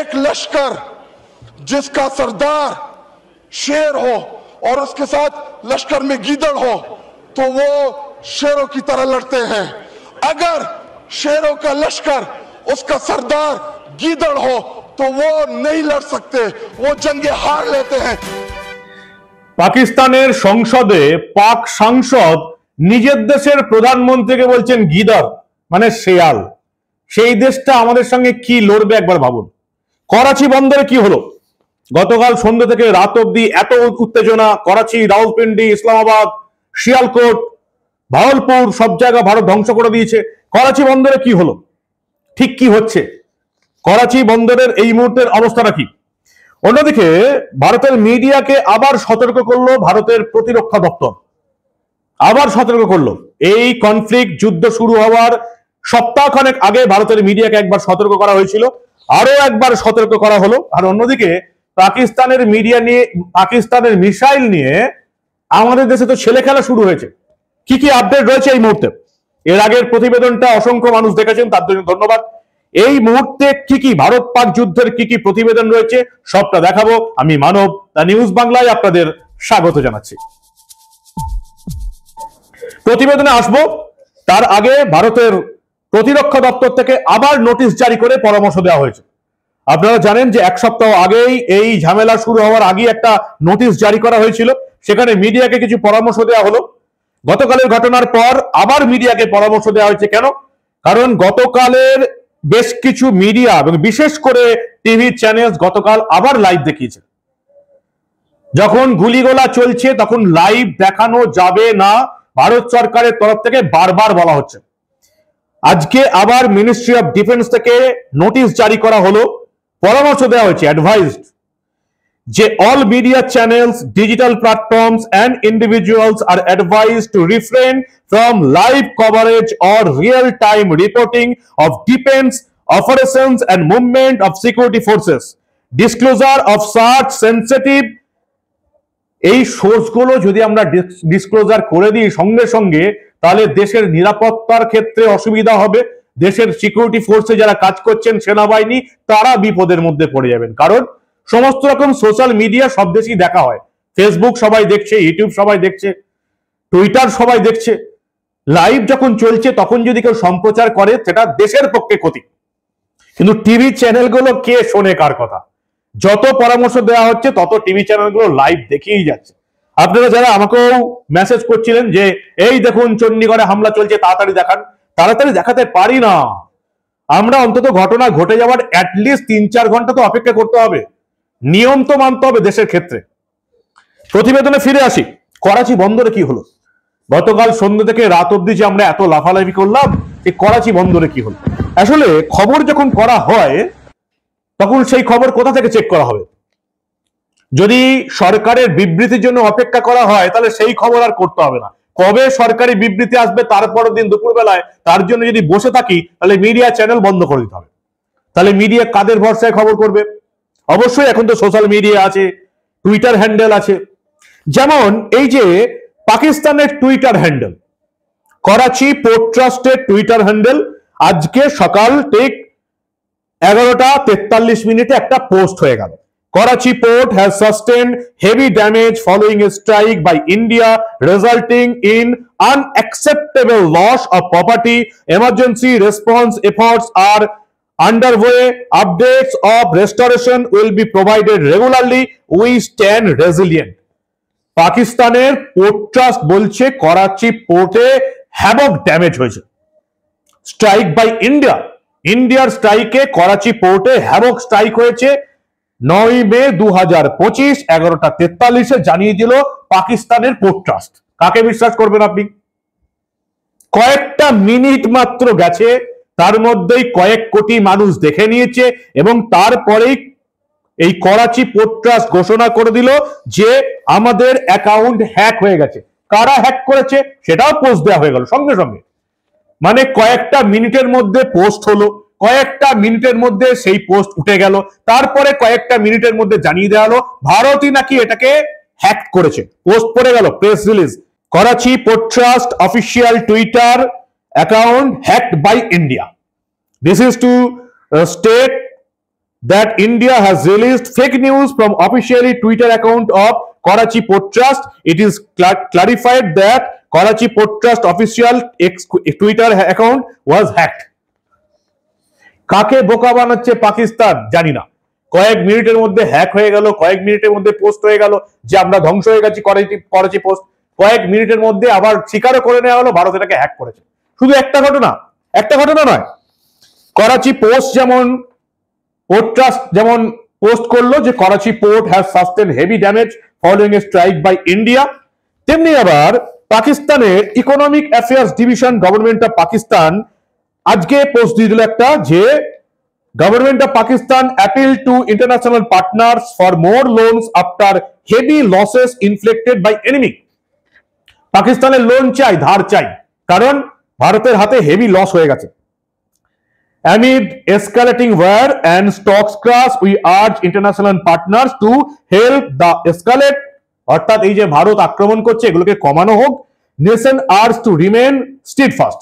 एक लश्कर जिसका सरदार शेर हो और उसके साथ लश्कर में गीदड़ हो तो वो शेरों की तरह लड़ते हैं। अगर शेरों का लश्कर उसका सरदार गीदड़ हो तो वो नहीं लड़ सकते, वो जंगे हार लेते हैं। পাকিস্তানের সংসদে পাক সাংসদ নিজের দেশের প্রধানমন্ত্রীকে বলছেন গিদড়, মানে শেয়াল। সেই দেশটা আমাদের সঙ্গে কি লড়বে একবার ভাবুন। করাচি বন্দরে কি হলো? গতকাল সন্ধ্যা থেকে রাত অবধি এত উত্তেজনা, করাচি, রাওয়ালপিন্ডি, ইসলামাবাদ, শিয়ালকোট, ভাওয়ালপুর, সব জায়গা ভারত ধ্বংস করে দিয়েছে। করাচি বন্দরে কি হলো, ঠিক কি হচ্ছে, করাচি বন্দরের এই মুহূর্তের অবস্থাটা কি? অন্যদিকে ভারতের মিডিয়াকে আবার সতর্ক করলো ভারতের প্রতিরক্ষা দপ্তর, আবার সতর্ক করলো। এই কনফ্লিক্ট, যুদ্ধ শুরু হওয়ার সপ্তাহখানেক আগে ভারতের মিডিয়াকে একবার সতর্ক করা হয়েছিল, আরো একবার সতর্ক করা হলো। আর অন্যদিকে পাকিস্তানের মিডিয়া নিয়ে, পাকিস্তানের মিসাইল নিয়ে আমাদের দেশে তো ছেলে খেলা শুরু হয়েছে। কি কি আপডেট রয়েছে এই মুহূর্তে? এর আগের প্রতিবেদনটা অসংখ্য মানুষ দেখেছেন, তার জন্য ধন্যবাদ। এই মুহূর্তে কি কি ভারত পাক যুদ্ধের কি কি প্রতিবেদন রয়েছে সবটা দেখাবো। আমি মানব, দ্য নিউজ বাংলায় আপনাদের স্বাগত জানাচ্ছি। প্রতিবেদনে আসবো তার আগে ভারতের প্রতিরক্ষা দপ্তর থেকে আবার নোটিশ জারি করে পরামর্শ দেওয়া হয়েছে। আপনারা জানেন যে এক সপ্তাহ আগেই এই ঝামেলা শুরু হওয়ার আগেই একটা নোটিশ জারি করা হয়েছিল, সেখানে মিডিয়াকে কিছু পরামর্শ দেওয়া হলো। গতকালের ঘটনার পর আবার মিডিয়াকে পরামর্শ দেওয়া হয়েছে। কেন? কারণ গতকালের বেশ কিছু মিডিয়া এবং বিশেষ করে টিভি চ্যানেল গতকাল আবার লাইভ দেখিয়েছে। যখন গুলিগোলা চলছে তখন লাইভ দেখানো যাবে না, ভারত সরকারের তরফ থেকে বারবার বলা হচ্ছে। আজকে আবার মিনিস্ট্রি অফ ডিফেন্স থেকে নোটিশ জারি করা হলো, পরামর্শ দেওয়া হয়েছে, অ্যাডভাইজড যে all media channels, digital platforms and individuals are advised to refrain from live coverage or real-time reporting of defense operations and movement of security forces. Disclosure of such sensitive এই সোর্সগুলো যদি আমরা ডিসক্লোজার করে দিই সঙ্গে সঙ্গে, তাহলে দেশের নিরাপত্তার ক্ষেত্রে অসুবিধা হবে। দেশের সিকিউরিটি ফোর্সে যারা কাজ করছেন, সেনাবাহিনী, তারা বিপদের মধ্যে পড়ে যাবেন। কারণ সমস্ত রকম সোশ্যাল মিডিয়া সব দেশেই দেখা হয়, ফেসবুক সবাই দেখছে, ইউটিউব সবাই দেখছে, টুইটার সবাই দেখছে। লাইভ যখন চলছে তখন যদি কেউ সম্প্রচার করে সেটা দেশের পক্ষে ক্ষতি। কিন্তু টিভি চ্যানেলগুলো কে শোনে কার কথা? যত পরামর্শ দেওয়া হচ্ছে তত টিভি চ্যানেলগুলো লাইভ দেখিয়েই যাচ্ছে। আপনারা যারা আমাকেও মেসেজ করছিলেন যে এই দেখুন চণ্ডীগড়ে হামলা চলছে, তাড়াতাড়ি দেখান, তাড়াতাড়ি দেখাতে পারি না আমরা। অন্তত ঘটনা ঘটে যাওয়ার অ্যাটলিস্ট 3-4 ঘন্টা তো অপেক্ষা করতে হবে, নিয়ম তো মানতে হবে দেশের ক্ষেত্রে। প্রতিবেদনে ফিরে আসি। করাচি বন্দরে কি হলো? গতকাল সন্ধ্যা থেকে রাত অবধি যে আমরা এত লাফালাফি করলাম, এই করাচি বন্দরে কি হলো? আসলে খবর যখন করা হয় তখন সেই খবর কোথা থেকে চেক করা হবে? যদি সরকারের বিবৃতির জন্য অপেক্ষা করা হয় তাহলে সেই খবর আর করতে হবে না। কবে সরকারি বিবৃতি আসবে তারপরের দিন দুপুরবেলায় তার জন্য যদি বসে থাকি তাহলে মিডিয়া চ্যানেল বন্ধ করে দিতে হবে। তাহলে মিডিয়া কাদের ভরসায় খবর করবে? অবশ্যই এখন তো সোশ্যাল মিডিয়া আছে, টুইটার হ্যান্ডেল আছে। যেমন এই যে পাকিস্তানের টুইটার হ্যান্ডেল, করাচি পোর্ট ট্রাস্টের টুইটার হ্যান্ডেল, আজকে সকাল ঠিক 11:43 একটা পোস্ট হয়ে গেল। Karachi port has sustained heavy damage following a strike by India, resulting in unacceptable loss of property. Emergency response efforts are underway. Updates of restoration will be provided regularly. We stand resilient. পাকিস্তানের port trust বলছে Karachi পোর্টে havoc damage হয়েছে। Strike by India, ইন্ডিয়ার স্ট্রাইকে Karachi পোর্টে havoc strike হয়েছে। 9 মে 2025 11:43 জানিয়ে দিল পাকিস্তানের port trust. কাকে বিশ্বাস করবেন আপনি? কয়েকটা মিনিট মাত্র গেছে, তার মধ্যেই কয়েক কোটি মানুষ দেখে নিয়েছে এবং তারপরেই এই করাচি পোর্ট ট্রাস্ট ঘোষণা করে দিল যে আমাদের অ্যাকাউন্ট হ্যাক হয়ে গেছে। কারা হ্যাক করেছে সেটাও পোস্ট দেওয়া হয়ে গেল সঙ্গে সঙ্গে। মানে কয়েকটা মিনিটের মধ্যে পোস্ট হলো, কয়েকটা মিনিটের মধ্যে সেই পোস্ট উঠে গেল, তারপরে কয়েকটা মিনিটের মধ্যে জানিয়ে দেওয়া হলো ভারতই নাকি এটাকে হ্যাক করেছে। পোস্ট পড়ে গেল, press release, Karachi port trust official Twitter account hacked by India. This is to state that India has released fake news from officially Twitter account of Karachi Port Trust. It is clarified that Karachi Port Trust official Twitter account was hacked. কাকে বোকা বানাচ্ছে পাকিস্তান জানি না, কয়েক মিনিটের মধ্যে hack হয়ে গেল, কয়েক মিনিটের মধ্যে পোস্ট হয়ে গেল যে আমরা ধ্বংস হয়ে গেছি করাচি পোস্ট, কয়েক মিনিটের মধ্যে আবার স্বীকারও করে নেওয়া হলো ভারত এটাকে হ্যাক করেছে। শুধু একটা ঘটনা নয়, করাচি পোস্ট যেমন পোর্ট ট্রাস্ট যেমন পোস্ট করলো যে Karachi port has sustain heavy damage following a strike by India, তেমনি আবার পাকিস্তানের economic affairs division government of Pakistan আজকে পোস্ট দিয়ে দিল একটা যে government of Pakistan appeal to international partners for more loans after heavy losses inflicted by enemy. পাকিস্তানের loan চাই, ধার চাই, কারণ ভারতের হাতে হেভি লস হয়ে গেছে। Amid escalating war and stocks crash, we urge international partners to help the escalate, অর্থাৎ এই যে ভারত আক্রমণ করছে এগুলোকে কমানো হোক। Nation urged to remain steadfast.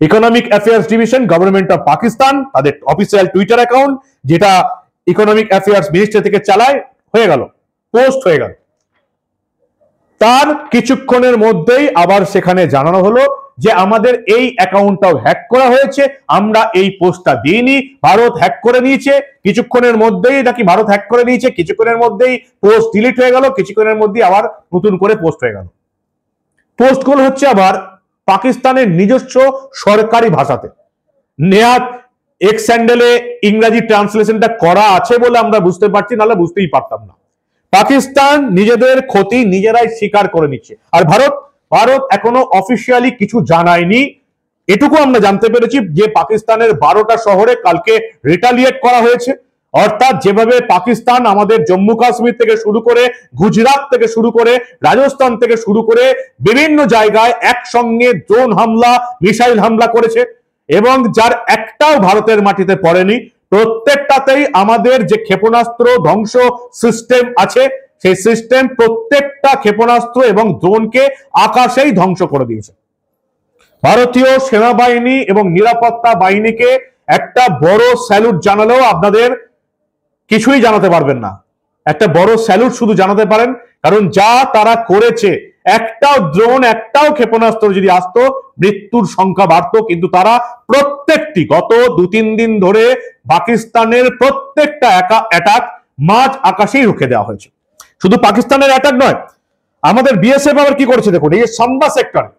Economic affairs division government of Pakistan তাদের অফিসিয়াল টুইটার অ্যাকাউন্ট যেটা ইকোনমিক অ্যাফেয়ার্স মিনিস্ট্রি থেকে চালায় হয়ে গেল, পোস্ট হয়ে গেল। তার কিছুক্ষণের মধ্যেই আবার সেখানে জানানো হলো যে আমাদের এই অ্যাকাউন্টটাও হ্যাক করা হয়েছে, আমরা এই পোস্টটা দিইনি, ভারত হ্যাক করে নিয়েছে। কিছুক্ষণের মধ্যেই নাকি ভারত হ্যাক করে নিয়েছে, কিছুক্ষণের মধ্যেই পোস্ট ডিলিট হয়ে গেল, কিছুক্ষণের মধ্যেই আবার নতুন করে পোস্ট হয়ে গেল। পোস্টগুলো হচ্ছে আবার পাকিস্তানের নিজস্ব সরকারি ভাষাতে। নেহাত এক্স হ্যান্ডেলে ইংরেজি ট্রান্সলেশনটা করা আছে বলে আমরা বুঝতে পারছি, নাহলে বুঝতেই পারতাম না। পাকিস্তান নিজেদের ক্ষতি নিজেরাই স্বীকার করে নিচ্ছে, আর ভারত এখনো অফিসিয়ালি কিছু জানায়নি। এটুকু আমরা জানতে পেরেছি যে পাকিস্তানের 12টা শহরে কালকে রিটালিয়েট করা হয়েছে, অর্থাৎ যেভাবে পাকিস্তান আমাদের জম্মু কাশ্মীর থেকে শুরু করে গুজরাট থেকে শুরু করে রাজস্থান থেকে শুরু করে বিভিন্ন জায়গায় একসঙ্গে ড্রোন হামলা, মিসাইল হামলা করেছে এবং যার একটাও ভারতের মাটিতে পড়েনি, প্রত্যেকটাতেই আমাদের যে ক্ষেপণাস্ত্র ধ্বংস সিস্টেম আছে সেই সিস্টেম প্রত্যেকটা ক্ষেপণাস্ত্র এবং ড্রোনকে আকাশেই ধ্বংস করে দিয়েছে। ভারতীয় সেনাবাহিনী এবং নিরাপত্তা বাহিনীকে একটা বড় স্যালুট জানালেও আপনাদের কিছুই জানাতে পারবেন না। একটা বড় স্যালুট শুধু জানাতে পারেন, কারণ যা তারা করেছে, একটাও ড্রোন একটাও ক্ষেপণাস্ত্র যদি আসতো মৃত্যুর সংখ্যা বাড়তো, কিন্তু তারা প্রত্যেকটি গত 2-3 দিন ধরে পাকিস্তানের প্রত্যেকটা অ্যাটাক মাঝ আকাশেই রুখে দেওয়া হয়েছে। শুধু পাকিস্তানের অ্যাটাক নয়, আমাদের বিএসএফ আবার কি করেছে দেখুন, এই সাম্বা সেক্টরে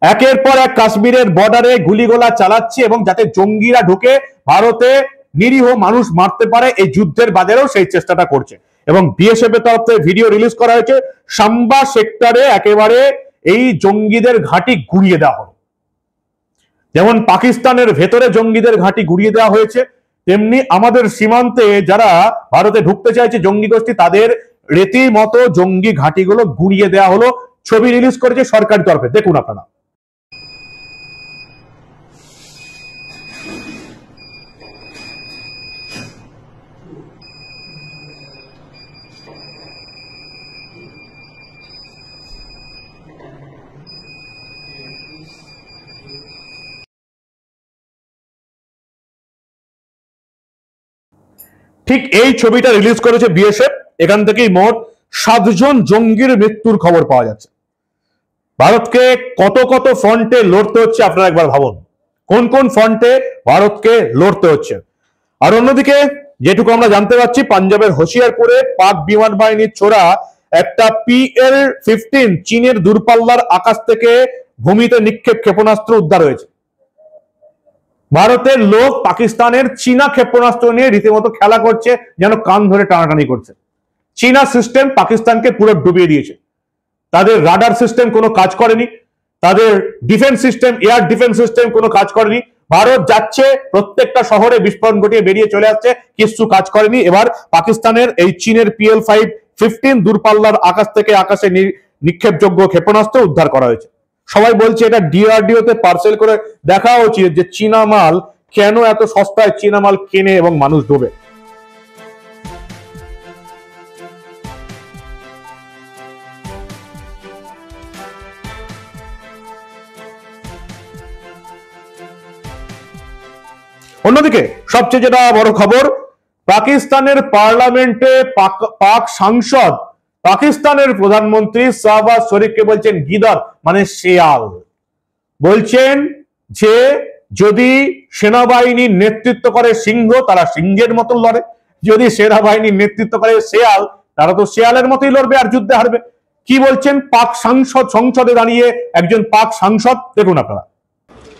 একের পর এক কাশ্মীরের বর্ডারে গুলিগোলা চালাচ্ছে এবং যাতে জঙ্গিরা ঢুকে ভারতে নিরীহ মানুষ মারতে পারে এই যুদ্ধের বাজারেও সেই চেষ্টাটা করছে। এবং বিএসএফ এর তরফ থেকে ভিডিও রিলিজ করা হয়েছে, সাম্বা সেক্টরে একেবারে এই জঙ্গিদের ঘাঁটি গুড়িয়ে দেওয়া হলো। যেমন পাকিস্তানের ভেতরে জঙ্গিদের ঘাঁটি গুড়িয়ে দেওয়া হয়েছে, তেমনি আমাদের সীমান্তে যারা ভারতে ঢুকতে চাইছে জঙ্গি গোষ্ঠী, তাদের রীতিমতো জঙ্গি ঘাঁটিগুলো গুড়িয়ে দেওয়া হলো। ছবি রিলিজ করেছে সরকারি তরফে, দেখুন আপনারা। ঠিক এই ছবিটা রিলিজ করেছে বিএসএফ। এখান থেকেই মোট 7 জন জঙ্গির মৃত্যুর খবর পাওয়া যাচ্ছে। ভারতকে কত কত ফ্রন্টে লড়তে হচ্ছে আপনারা একবার ভাবুন, কোন কোন ফ্রন্টে ভারতকে লড়তে হচ্ছে। আর অন্যদিকে যেটুকু আমরা জানতে পারছি, পাঞ্জাবের হোশিয়ারপুরে পাক বিমান বাহিনীর ছোড়া একটা PL-15 চীনের দূরপাল্লার আকাশ থেকে ভূমিতে নিক্ষেপ ক্ষেপণাস্ত্র উদ্ধার হয়েছে। ভারতের লোক পাকিস্তানের চীনা ক্ষেপণাস্ত্র নিয়ে রীতিমতো খেলা করছে, যেন কান ধরে টানাটানি করছে। চীনা সিস্টেম পাকিস্তানকে পুরো ডুবিয়ে দিয়েছে। তাদের রাডার সিস্টেম কোনো কাজ করেনি, তাদের defence system, air defence system কোনো কাজ করেনি। ভারত যাচ্ছে প্রত্যেকটা শহরে বিস্ফোরণ ঘটিয়ে বেরিয়ে চলে আসছে, কিছু কাজ করেনি। এবার পাকিস্তানের এই চীনের PL-15 দূরপাল্লার আকাশ থেকে আকাশে নিক্ষেপযোগ্য ক্ষেপণাস্ত্র উদ্ধার করা হয়েছে। সবাই বলছে এটা DRDO তে পার্সেল করে দেখা উচিত যে চীনা মাল কেন এত সস্তায় চীনা মাল কেনে এবং মানুষ ডোবে। অন্যদিকে সবচেয়ে যেটা বড় খবর, পাকিস্তানের পার্লামেন্টে পাক সাংসদ পাকিস্তানের প্রধানমন্ত্রী শাহবাজ শরীফকে বলছেন গিদর, মানে শেয়াল। বলছেন যে যদি সেনাবাহিনীর নেতৃত্ব করে সিংহ, তারা সিংহের মতো লড়ে, যদি সেনাবাহিনীর নেতৃত্ব করে শেয়াল, তারা তো শেয়ালের মতোই লড়বে আর যুদ্ধে হারবে। কি বলছেন পাক সাংসদ, সংসদে দাঁড়িয়ে একজন পাক সাংসদ, দেখুন আপনারা।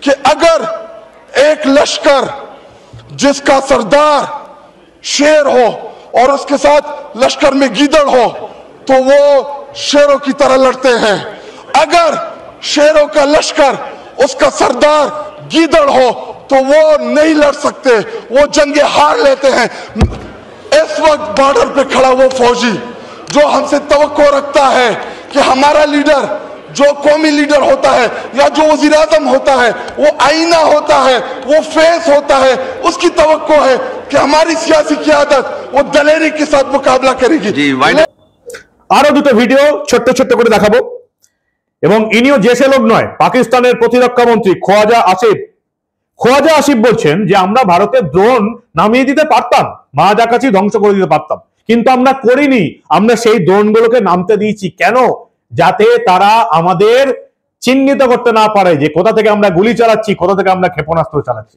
कि अगर एक लश्कर जिसका सरदार शेर हो और उसके साथ लश्कर में गीदड़ हो तो वो शेरों की तरह लड़ते हैं। अगर शेरों का लश्कर उसका सरदार गीदड़ हो तो वो नहीं लड़ सकते, वो जंगे हार लेते हैं। इस वक्त बॉर्डर पे खड़ा वो फौजी जो हमसे तवक्को रखता है कि हमारा लीडर, जो कौमी लीडर होता है या जो वजीर आजम होता है, वो आईना होता है, वो फेस होता है, उसकी तवक्को है कि हमारी सियासी क़यादत वो दलेरी के साथ मुकाबला करेगी। আরো দুটো ভিডিও ছোট্ট ছোট্ট করে দেখাবো। এবং ইনিও দেশে লোক নয়, পাকিস্তানের প্রতিরক্ষা মন্ত্রী খোয়াজা আসিফ বলছেন যে আমরা ভারতের ড্রোন নামিয়ে দিতে পারতাম, মাঝাকাছি ধ্বংস করে দিতে পারতাম, কিন্তু আমরা করিনি। আমরা সেই ড্রোনগুলোকে নামতে দিয়েছি কেন? যাতে তারা আমাদের চিহ্নিত করতে না পারে যে কোথা থেকে আমরা গুলি চালাচ্ছি, কোথা থেকে আমরা ক্ষেপণাস্ত্র চালাচ্ছি।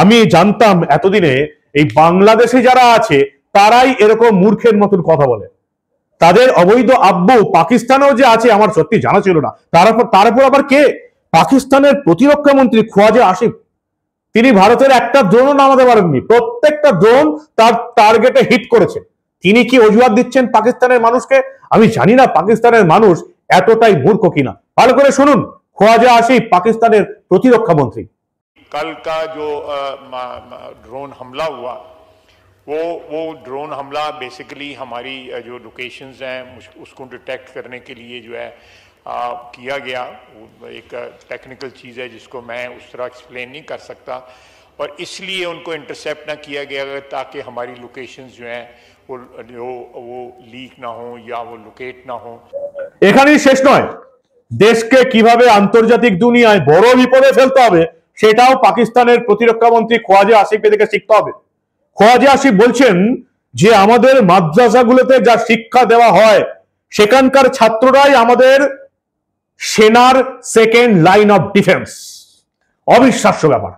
আমি জানতাম এতদিনে এই বাংলাদেশে যারা আছে তারাই এরকম মূর্খের মতন কথা বলে। তাদের অবৈধ আব্বু পাকিস্তানেও যে আছে আমার সত্যি জানা ছিল না। তারপর আবার কে? পাকিস্তানের প্রতিরক্ষা মন্ত্রী খোয়াজা আসিফ, তিনি ভারতের একটা ড্রোনও নামাতে পারেননি, প্রত্যেকটা ড্রোন তার টার্গেটে হিট করেছে। তিনি কি অজুহাত দিচ্ছেন পাকিস্তানের মানুষকে? আমি জানি না পাকিস্তানের মানুষ এতটাই মূর্খ কিনা। ভালো করে শুনুন খোয়াজা আসিফ, পাকিস্তানের প্রতিরক্ষা মন্ত্রী। कल का जो ड्रोन हमला हुआ, वो ड्रोन हमला बेसिकली हमारी जो लोकेशंस हैं उसको डिटेक्ट करने के लिए जो है किया गया। एक टेक्निकल चीज़ है जिसको मैं उस तरह एक्सप्लेन नहीं कर सकता, और इसलिए उनको इंटरसेप्ट ना किया गया ताकि हमारी लोकेशंस जो हैं वो लीक ना हो या वो लोकेट ना हो। এখানেই শেষ নয়, দেশকে কিভাবে আন্তর্জাতিক দুনিয়ায় বড় বিপদে ফেলতে হবে সেটাও পাকিস্তানের প্রতিরক্ষা মন্ত্রী খোয়াজা আসিফকে দেখে শিখতে হবে। খোয়াজা আসিফ বলছেন যে আমাদের মাদ্রাসাগুলোতে যা শিক্ষা দেওয়া হয় সেখানকার ছাত্ররাই আমাদের সেনার সেকেন্ড লাইন অফ ডিফেন্স। অবিশ্বাস্য ব্যাপার।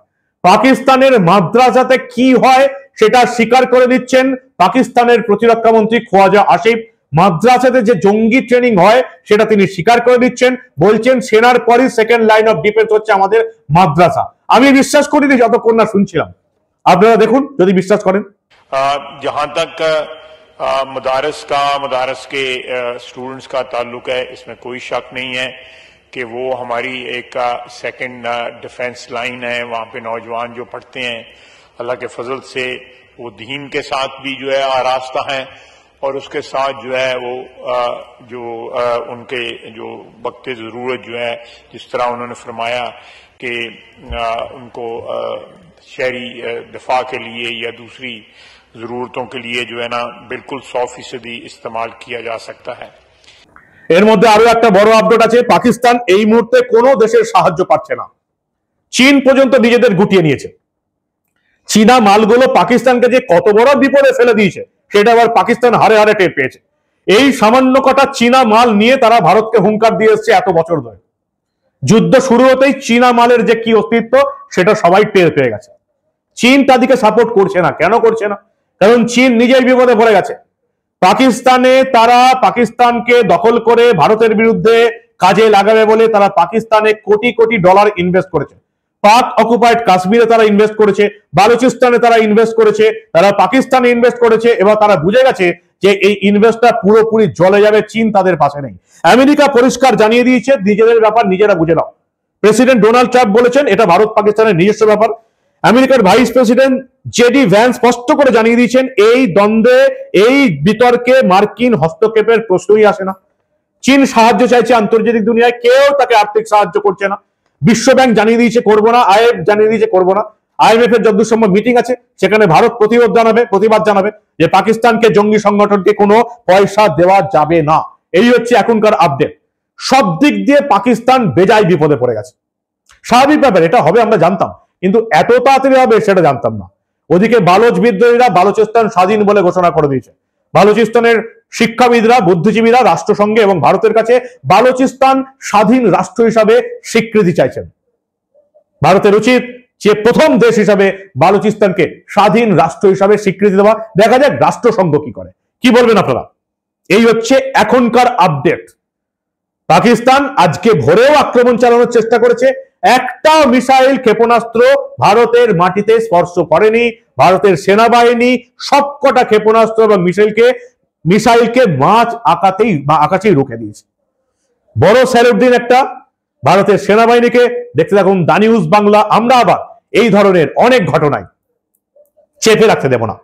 পাকিস্তানের মাদ্রাসাতে কি হয় সেটা স্বীকার করে দিচ্ছেন পাকিস্তানের প্রতিরক্ষা মন্ত্রী খোয়াজা আসিফ। মাদ্রাসাতে যে জঙ্গি ট্রেনিং হয় সেটা তিনি স্বীকার করে দিচ্ছেন, বলছেন সেনার পরই সেকেন্ড লাইন অফ ডিফেন্স হচ্ছে আমাদের মাদ্রাসা। আমি বিশ্বাস করিনি যতক্ষণ না শুনছিলাম। আপনারা দেখুন যদি বিশ্বাস করেন। जहां तक मदारस के स्टूडेंट्स का ताल्लुक है, इसमें कोई शक नहीं है कि वो हमारी एक सेकंड डिफेंस लाइन है। वहां पे नौजवान जो पढ़ते हैं अल्लाह के फजल से वो दीन के साथ भी जो है आरास्ता हैं, और उसके साथ जो है वो उनके जो वक्त ज़रूरत जो है, जिस तरह उन्होंने फरमाया कि उनको शहरी दिफा के लिए या दूसरी ज़रूरतों के लिए जो है ना बिल्कुल 100% इस्तेमाल किया जा सकता है। এর মধ্যে আরো একটা বড় আপডেট আছে। পাকিস্তান এই মুহূর্তে কোনো দেশের সাহায্য পাচ্ছে না। চীন পর্যন্ত নিজেদের গুটিয়ে নিয়েছে। চীনা মালগুলো পাকিস্তানকে যে কত বড় বিপদে ফেলে দিয়েছে সেটা আবার পাকিস্তান হারে হারে টের পেয়েছে। এই সামান্য কটা চীনা মাল নিয়ে তারা ভারতকে হুঙ্কার দিয়ে এসছে এত বছর ধরে। যুদ্ধ শুরু হতেই চীনা মালের যে কি অস্তিত্ব সেটা সবাই টের পেয়ে গেছে। চীন তাদেরকে সাপোর্ট করছে না। কেন করছে না? কারণ চীন নিজেই বিপদে পড়ে গেছে। তারা পাকিস্তানকে দখল করে ভারতের বিরুদ্ধে কাজে লাগাবে বলে তারা পাকিস্তানে কোটি কোটি ডলার ইনভেস্ট করেছে। পাক অকুপাইড কাশ্মীরে তারা ইনভেস্ট করেছে, বালুচিস্তানে তারা ইনভেস্ট করেছে, তারা পাকিস্তানে ইনভেস্ট করেছে। এবার তারা বুঝে গেছে যে এই ইনভেস্টটা পুরোপুরি জলে যাবে, চীন তাদের পাশে নেই। আমেরিকা পরিষ্কার জানিয়ে দিয়েছে নিজেদের ব্যাপার নিজেরা বুঝে নাও। প্রেসিডেন্ট ডোনাল্ড ট্রাম্প বলেছেন এটা ভারত পাকিস্তানের নিজস্ব ব্যাপার। আমেরিকার ভাইস প্রেসিডেন্ট জেডি ভ্যান্স স্পষ্ট করে জানিয়ে দিয়েছেন এই দ্বন্দ্বে, এই বিতর্কে মার্কিন হস্তক্ষেপের প্রশ্নই আসে না। চীন সাহায্য চাইছে আন্তর্জাতিক দুনিয়ায়, কেউ তাকে আর্থিক সাহায্য করছে না। বিশ্ব ব্যাংক জানিয়ে দিয়েছে করবো না, আইএফ জানিয়ে দিয়েছে করবো না। আইএমএফ এর যতদূর সম্ভব মিটিং আছে, সেখানে ভারত প্রতিবাদ জানাবে যে পাকিস্তানকে, জঙ্গি সংগঠনকে কোনো পয়সা দেওয়া যাবে না। এই হচ্ছে এখনকার আপডেট। সব দিক দিয়ে পাকিস্তান বেজায় বিপদে পড়ে গেছে। স্বাভাবিক ব্যাপার, এটা হবে আমরা জানতাম, কিন্তু এত তাড়াতাড়ি হবে সেটা জানতাম না। ওদিকে বালোচ বিদ্রোহীরা বালুচিস্তান স্বাধীন বলে ঘোষণা করে দিয়েছে। বালুচিস্তানের শিক্ষাবিদরা, বুদ্ধিজীবীরা রাষ্ট্রসংঘে এবং ভারতের কাছে বালুচিস্তান স্বাধীন রাষ্ট্র হিসাবে স্বীকৃতি চাইছেন। ভারতের উচিত যে প্রথম দেশ হিসাবে বালুচিস্তানকে স্বাধীন রাষ্ট্র হিসাবে স্বীকৃতি দেওয়া। দেখা যাক রাষ্ট্রসংঘ কি করে। কি বলবেন আপনারা? এই হচ্ছে এখনকার আপডেট। পাকিস্তান আজকে ভোরেও আক্রমণ চালানোর চেষ্টা করেছে, একটা মিসাইল ক্ষেপণাস্ত্র ভারতের মাটিতে স্পর্শ করেনি। ভারতের সেনাবাহিনী সবকটা ক্ষেপণাস্ত্র এবং মিসাইলকে মাঝ আকাশেই রুখে দিয়েছে। বড় স্যালুট দিন একটা ভারতের সেনাবাহিনীকে। দেখতে থাকুন দা নিউজ বাংলা। আমরা আবার এই ধরনের অনেক ঘটনায় চেপে রাখতে দেব না।